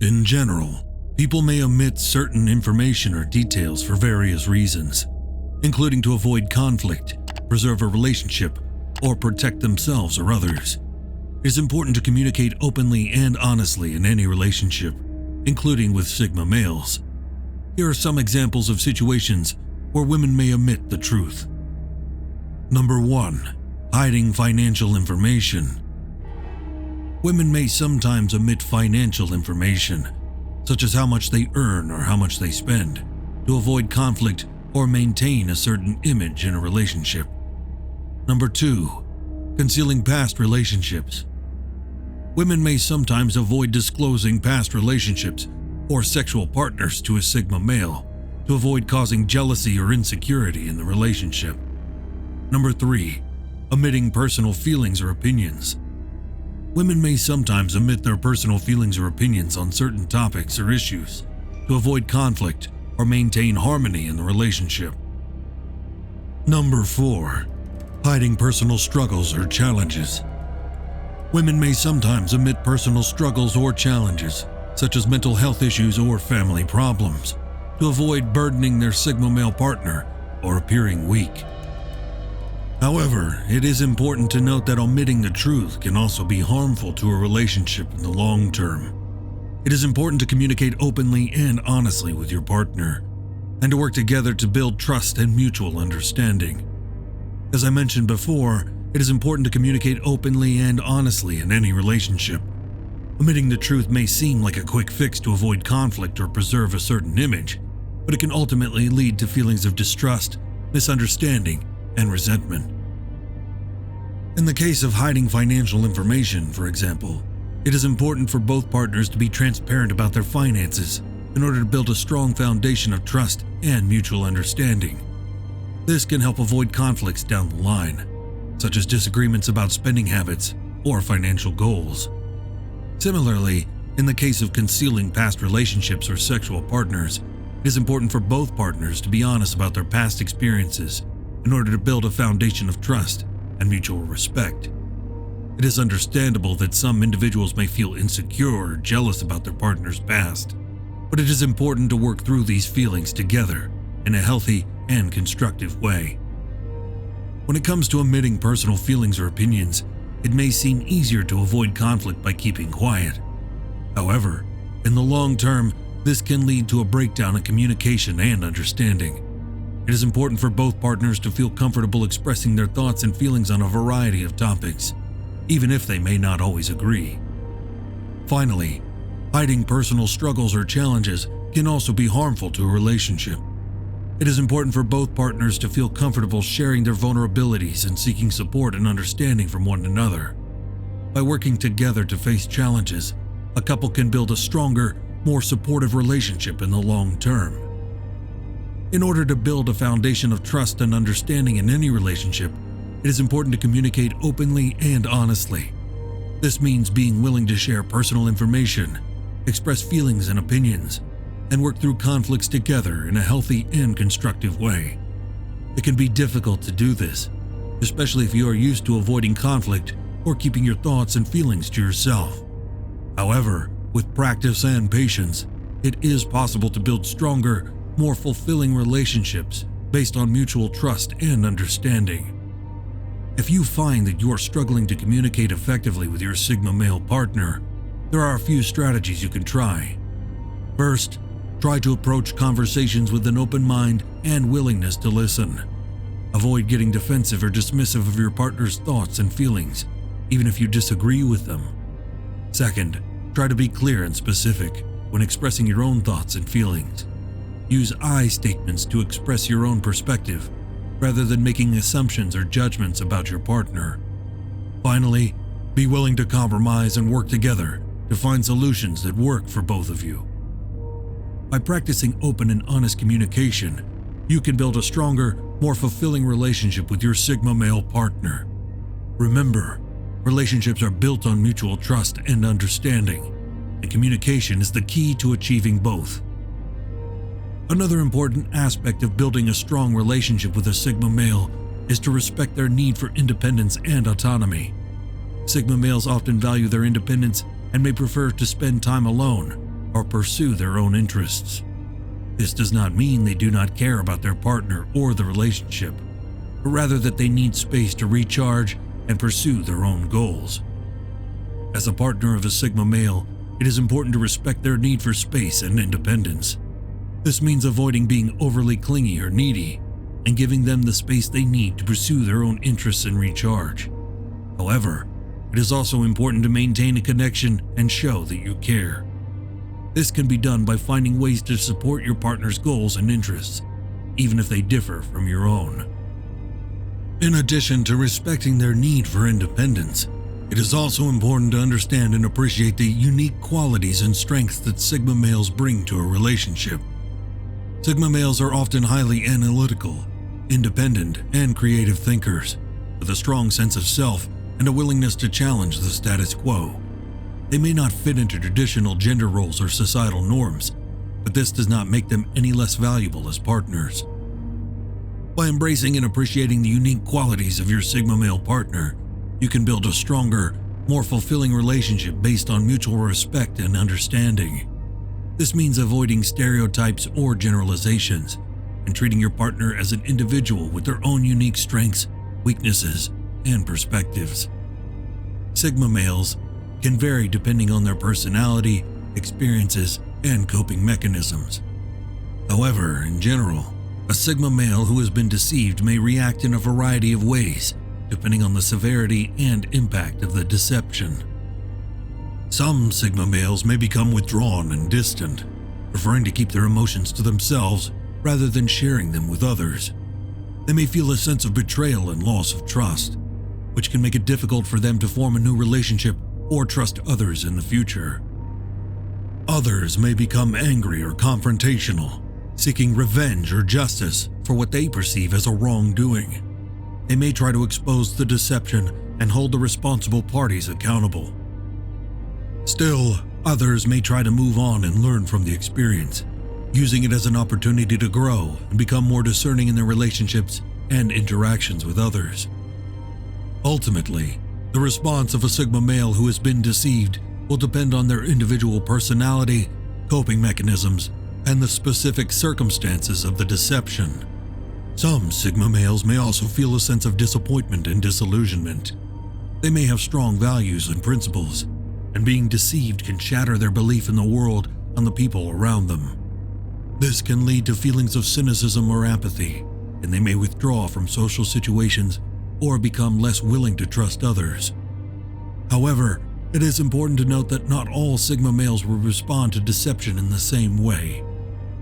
In general, people may omit certain information or details for various reasons, including to avoid conflict, preserve a relationship, or protect themselves or others. It is important to communicate openly and honestly in any relationship, including with Sigma males. Here are some examples of situations where women may omit the truth. Number 1. Hiding financial information. Women may sometimes omit financial information, such as how much they earn or how much they spend, to avoid conflict or maintain a certain image in a relationship. Number 2. Concealing past relationships. Women may sometimes avoid disclosing past relationships or sexual partners to a Sigma male to avoid causing jealousy or insecurity in the relationship. Number 3. Omitting personal feelings or opinions. Women may sometimes omit their personal feelings or opinions on certain topics or issues to avoid conflict or maintain harmony in the relationship. Number 4. Hiding personal struggles or challenges. Women may sometimes omit personal struggles or challenges, such as mental health issues or family problems, to avoid burdening their Sigma male partner or appearing weak. However, it is important to note that omitting the truth can also be harmful to a relationship in the long term. It is important to communicate openly and honestly with your partner, and to work together to build trust and mutual understanding. As I mentioned before, it is important to communicate openly and honestly in any relationship. Omitting the truth may seem like a quick fix to avoid conflict or preserve a certain image, but it can ultimately lead to feelings of distrust, misunderstanding, and resentment. In the case of hiding financial information, for example, it is important for both partners to be transparent about their finances in order to build a strong foundation of trust and mutual understanding. This can help avoid conflicts down the line, such as disagreements about spending habits or financial goals. Similarly, in the case of concealing past relationships or sexual partners, it is important for both partners to be honest about their past experiences in order to build a foundation of trust and mutual respect. It is understandable that some individuals may feel insecure or jealous about their partner's past, but it is important to work through these feelings together in a healthy and constructive way. When it comes to omitting personal feelings or opinions, it may seem easier to avoid conflict by keeping quiet. However, in the long term, this can lead to a breakdown in communication and understanding. It is important for both partners to feel comfortable expressing their thoughts and feelings on a variety of topics, even if they may not always agree. Finally, hiding personal struggles or challenges can also be harmful to a relationship. It is important for both partners to feel comfortable sharing their vulnerabilities and seeking support and understanding from one another. By working together to face challenges, a couple can build a stronger, more supportive relationship in the long term. In order to build a foundation of trust and understanding in any relationship, it is important to communicate openly and honestly. This means being willing to share personal information, express feelings and opinions, and work through conflicts together in a healthy and constructive way. It can be difficult to do this, especially if you are used to avoiding conflict or keeping your thoughts and feelings to yourself. However, with practice and patience, it is possible to build stronger, more fulfilling relationships based on mutual trust and understanding. If you find that you are struggling to communicate effectively with your Sigma male partner, there are a few strategies you can try. First, try to approach conversations with an open mind and willingness to listen. Avoid getting defensive or dismissive of your partner's thoughts and feelings, even if you disagree with them. Second, try to be clear and specific when expressing your own thoughts and feelings. Use I statements to express your own perspective, rather than making assumptions or judgments about your partner. Finally, be willing to compromise and work together to find solutions that work for both of you. By practicing open and honest communication, you can build a stronger, more fulfilling relationship with your Sigma male partner. Remember, relationships are built on mutual trust and understanding, and communication is the key to achieving both. Another important aspect of building a strong relationship with a Sigma male is to respect their need for independence and autonomy. Sigma males often value their independence and may prefer to spend time alone, or pursue their own interests. This does not mean they do not care about their partner or the relationship, but rather that they need space to recharge and pursue their own goals. As a partner of a Sigma male, it is important to respect their need for space and independence. This means avoiding being overly clingy or needy and giving them the space they need to pursue their own interests and recharge. However, it is also important to maintain a connection and show that you care. This can be done by finding ways to support your partner's goals and interests, even if they differ from your own. In addition to respecting their need for independence, it is also important to understand and appreciate the unique qualities and strengths that Sigma males bring to a relationship. Sigma males are often highly analytical, independent, and creative thinkers, with a strong sense of self and a willingness to challenge the status quo. They may not fit into traditional gender roles or societal norms, but this does not make them any less valuable as partners. By embracing and appreciating the unique qualities of your Sigma male partner, you can build a stronger, more fulfilling relationship based on mutual respect and understanding. This means avoiding stereotypes or generalizations and treating your partner as an individual with their own unique strengths, weaknesses, and perspectives. Sigma males can vary depending on their personality, experiences, and coping mechanisms. However, in general, a Sigma male who has been deceived may react in a variety of ways, depending on the severity and impact of the deception. Some Sigma males may become withdrawn and distant, preferring to keep their emotions to themselves rather than sharing them with others. They may feel a sense of betrayal and loss of trust, which can make it difficult for them to form a new relationship or trust others in the future. Others may become angry or confrontational, seeking revenge or justice for what they perceive as a wrongdoing. They may try to expose the deception and hold the responsible parties accountable. Still, others may try to move on and learn from the experience, using it as an opportunity to grow and become more discerning in their relationships and interactions with others. Ultimately, the response of a Sigma male who has been deceived will depend on their individual personality, coping mechanisms, and the specific circumstances of the deception. Some Sigma males may also feel a sense of disappointment and disillusionment. They may have strong values and principles, and being deceived can shatter their belief in the world and the people around them. This can lead to feelings of cynicism or apathy, and they may withdraw from social situations or become less willing to trust others. However, it is important to note that not all Sigma males will respond to deception in the same way.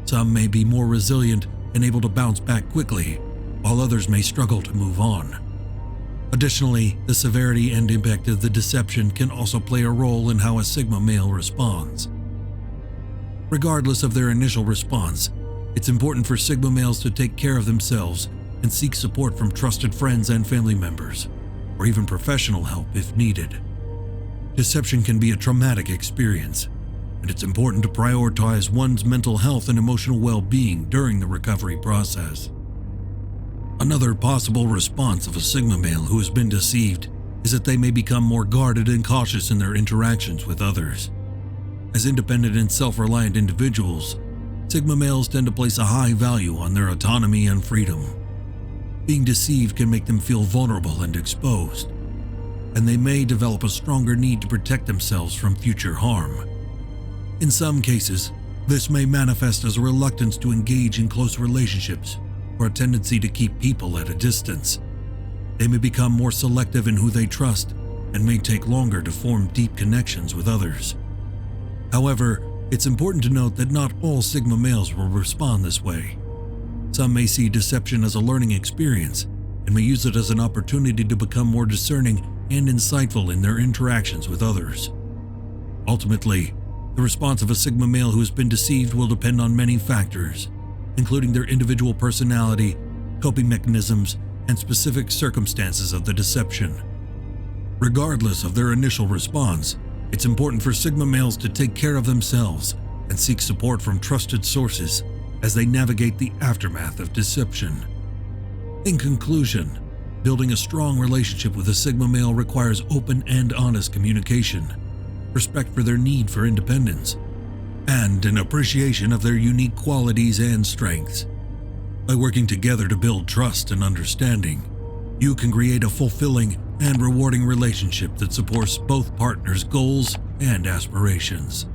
Some may be more resilient and able to bounce back quickly, while others may struggle to move on. Additionally, the severity and impact of the deception can also play a role in how a Sigma male responds. Regardless of their initial response, it's important for Sigma males to take care of themselves and seek support from trusted friends and family members, or even professional help if needed. Deception can be a traumatic experience, and it's important to prioritize one's mental health and emotional well-being during the recovery process. Another possible response of a Sigma male who has been deceived is that they may become more guarded and cautious in their interactions with others. As independent and self-reliant individuals, Sigma males tend to place a high value on their autonomy and freedom. Being deceived can make them feel vulnerable and exposed, and they may develop a stronger need to protect themselves from future harm. In some cases, this may manifest as a reluctance to engage in close relationships or a tendency to keep people at a distance. They may become more selective in who they trust and may take longer to form deep connections with others. However, it's important to note that not all Sigma males will respond this way. Some may see deception as a learning experience and may use it as an opportunity to become more discerning and insightful in their interactions with others. Ultimately, the response of a Sigma male who has been deceived will depend on many factors, including their individual personality, coping mechanisms, and specific circumstances of the deception. Regardless of their initial response, it's important for Sigma males to take care of themselves and seek support from trusted sources as they navigate the aftermath of deception. In conclusion, building a strong relationship with a Sigma male requires open and honest communication, respect for their need for independence, and an appreciation of their unique qualities and strengths. By working together to build trust and understanding, you can create a fulfilling and rewarding relationship that supports both partners' goals and aspirations.